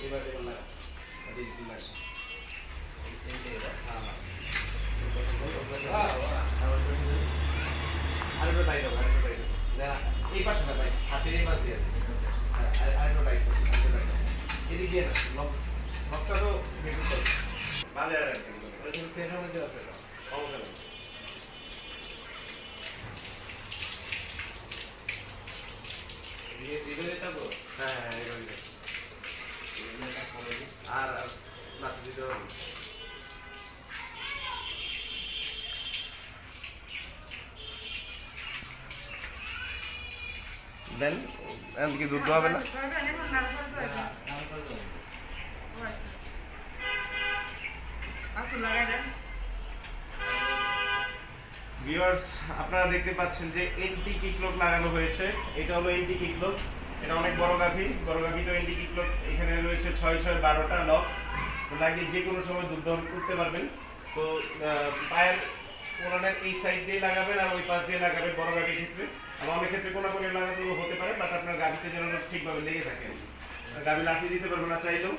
এবার লাগা দিদি লাগা আরেকটু টাইট হবে এই পাশে না ভাই হাতের এই পাশ দিয়ে আরেকটু টাইট এদিক দিয়ে না লকটা তো বেশি করবে বাজে আর একদম ফ্রেশের মধ্যে আছে সমস্যা নেই হ্যাঁ হ্যাঁ আর নাচ দিতে হবে দেন এমনকি দুধ হবে না ভিউয়ার্স আপনারা দেখতে পাচ্ছেন যে এন্টি কিকলক লাগানো হয়েছে এটা হলো এন্টি কিকলক এটা অনেক বড় গাভি তো এন্টি কিকলক এখানে রয়েছে 6/12টা লক লাগিয়ে যে কোনো সময় দুধ দহন করতে পারবেন তো পায়ের কোনানের এই সাইড দিয়ে লাগাবেন আর ওই পাশ দিয়ে লাগাবেন বড় গাভির ক্ষেত্রে আর অনেক ক্ষেত্রে কোনো লাগানো হতে পারে বাট আপনার গাভিতে যেন ঠিকভাবে লেগে থাকে গাভি লাফিয়ে দিতে পারবে না চাইলেও